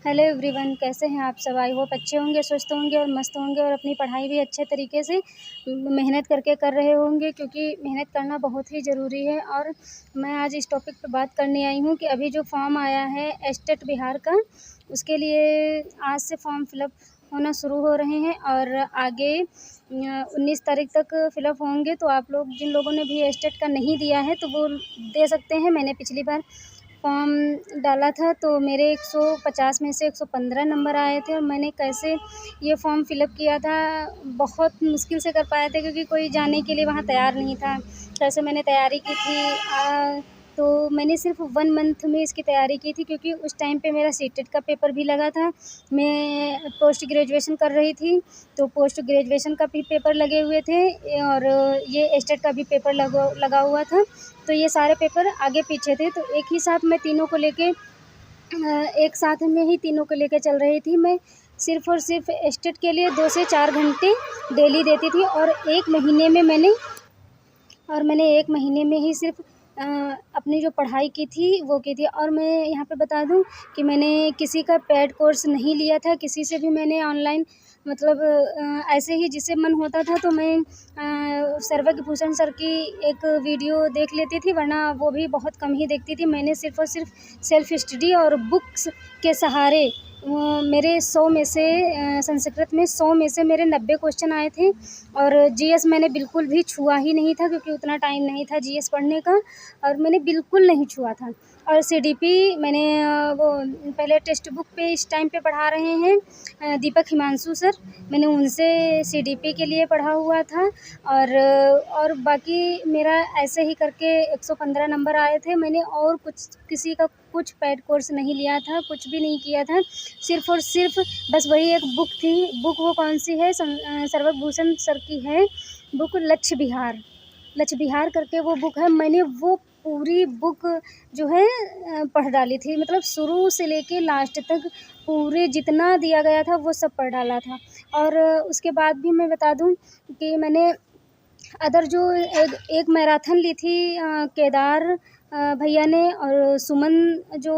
Hello everyone, कैसे हैं आप सब। आई होप अच्छे होंगे, स्वस्थ होंगे और मस्त होंगे और अपनी पढ़ाई भी अच्छे तरीके से मेहनत करके कर रहे होंगे, क्योंकि मेहनत करना बहुत ही ज़रूरी है। और मैं आज इस टॉपिक पे बात करने आई हूँ कि अभी जो फॉर्म आया है एस्टेट बिहार का, उसके लिए आज से फॉर्म फिलअप होना शुरू हो रहे हैं और आगे 19 तारीख तक फिलअप होंगे। तो आप लोग जिन लोगों ने भी एस्टेट का नहीं दिया है तो वो दे सकते हैं। मैंने पिछली बार फॉर्म डाला था तो मेरे 150 में से 115 नंबर आए थे और मैंने कैसे ये फॉर्म फिलअप किया था, बहुत मुश्किल से कर पाए थे, क्योंकि कोई जाने के लिए वहाँ तैयार नहीं था। कैसे मैंने तैयारी की थी, तो मैंने सिर्फ 1 मंथ में इसकी तैयारी की थी, क्योंकि उस टाइम पे मेरा सीटेट का पेपर भी लगा था। मैं पोस्ट ग्रेजुएशन कर रही थी, तो पोस्ट ग्रेजुएशन का भी पेपर लगे हुए थे और ये एस्टेट का भी पेपर लगा हुआ था। तो ये सारे पेपर आगे पीछे थे, तो एक ही साथ मैं तीनों को लेके एक साथ में ही तीनों को लेके चल रही थी। मैं सिर्फ़ और सिर्फ एस्टेट के लिए 2 से 4 घंटे डेली देती थी और 1 महीने में मैंने 1 महीने में ही सिर्फ अपनी जो पढ़ाई की थी वो की थी। और मैं यहाँ पे बता दूँ कि मैंने किसी का पेड कोर्स नहीं लिया था, किसी से भी मैंने ऑनलाइन मतलब ऐसे ही जिससे मन होता था तो मैं सर्वज्ञभूषण सर की एक वीडियो देख लेती थी, वरना वो भी बहुत कम ही देखती थी। मैंने सिर्फ़ और सिर्फ सेल्फ़ स्टडी और बुक्स के सहारे मेरे 100 में से संस्कृत में 100 में से मेरे 90 क्वेश्चन आए थे। और जीएस मैंने बिल्कुल भी छुआ ही नहीं था, क्योंकि उतना टाइम नहीं था जीएस पढ़ने का, और मैंने बिल्कुल नहीं छुआ था। और सीडीपी मैंने वो पहले टेक्स्ट बुक पे इस टाइम पे पढ़ा रहे हैं दीपक हिमांशु सर, मैंने उनसे सीडीपी के लिए पढ़ा हुआ था। और बाकी मेरा ऐसे ही करके 115 नंबर आए थे। मैंने और कुछ किसी का कुछ पेड कोर्स नहीं लिया था, कुछ भी नहीं किया था। सिर्फ़ और सिर्फ बस वही एक बुक थी। बुक वो कौन सी है, सर्वज्ञभूषण सर की है बुक, लक्ष्य बिहार करके वो बुक है। मैंने वो पूरी बुक जो है पढ़ डाली थी, मतलब शुरू से लेके लास्ट तक पूरे जितना दिया गया था वो सब पढ़ डाला था। और उसके बाद भी मैं बता दूं कि मैंने अदर जो एक मैराथन ली थी केदार भैया ने, और सुमन जो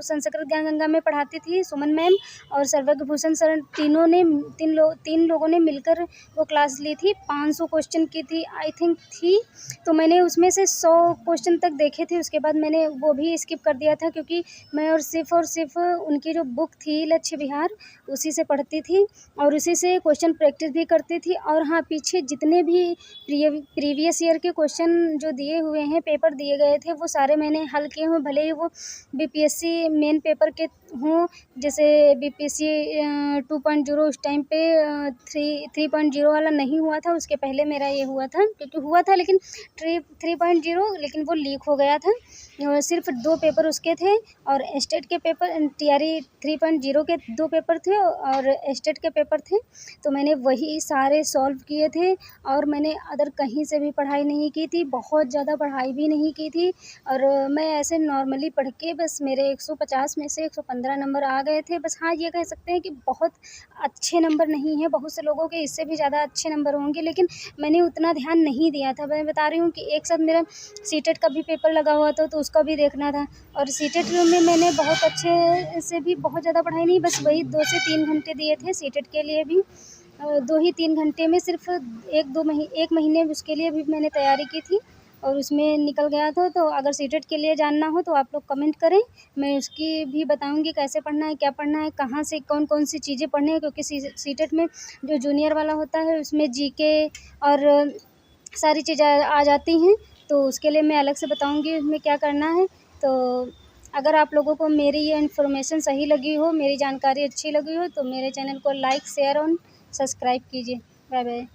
संस्कृत ज्ञान गंगा में पढ़ाती थी, सुमन मैम और सर्वज्ञभूषण सर, तीन लोगों ने मिलकर वो क्लास ली थी। 500 क्वेश्चन की थी आई थिंक थी। तो मैंने उसमें से 100 क्वेश्चन तक देखे थे, उसके बाद मैंने वो भी स्किप कर दिया था, क्योंकि मैं और सिर्फ उनकी जो बुक थी लक्ष्य बिहार उसी से पढ़ती थी और उसी से क्वेश्चन प्रैक्टिस भी करती थी। और हाँ, पीछे जितने भी प्रीवियस ईयर के क्वेश्चन जो दिए हुए हैं, पेपर दिए गए थे, वो सारे मैंने हल किए हों, भले ही वो बीपीएससी मेन पेपर के हों। जैसे बीपीएससी 2.0 उस टाइम पे 3.0 वाला नहीं हुआ था, उसके पहले मेरा ये हुआ था, क्योंकि हुआ था लेकिन 3.0 लेकिन वो लीक हो गया था। सिर्फ 2 पेपर उसके थे और स्टेट के पेपर टीआरई 3.0 के 2 पेपर थे और स्टेट के पेपर थे। तो मैंने वही सारे सॉल्व किए थे और मैंने अदर कहीं से भी पढ़ाई नहीं की थी, बहुत ज़्यादा पढ़ाई भी नहीं की थी। और मैं ऐसे नॉर्मली पढ़ के बस मेरे 150 में से 115 नंबर आ गए थे। बस हाँ, ये कह सकते हैं कि बहुत अच्छे नंबर नहीं है, बहुत से लोगों के इससे भी ज़्यादा अच्छे नंबर होंगे, लेकिन मैंने उतना ध्यान नहीं दिया था। मैं बता रही हूँ कि एक साथ मेरा सीटेट का भी पेपर लगा हुआ था, तो उसका भी देखना था। और सीटेट में मैंने बहुत अच्छे से भी बहुत ज़्यादा पढ़ाई नहीं, बस वही 2 से 3 घंटे दिए थे सीटेट के लिए भी। 2 ही 3 घंटे में सिर्फ 1 महीने उसके लिए भी मैंने तैयारी की थी और उसमें निकल गया था। तो अगर सीटेट के लिए जानना हो तो आप लोग कमेंट करें, मैं उसकी भी बताऊंगी कैसे पढ़ना है, क्या पढ़ना है, कहाँ से कौन सी चीज़ें पढ़नी है, क्योंकि सीटेट में जो जूनियर वाला होता है उसमें जीके और सारी चीज़ें आ जाती हैं, तो उसके लिए मैं अलग से बताऊंगी उसमें क्या करना है। तो अगर आप लोगों को मेरी ये इन्फॉर्मेशन सही लगी हो, मेरी जानकारी अच्छी लगी हो, तो मेरे चैनल को लाइक, शेयर और सब्सक्राइब कीजिए। Bye bye.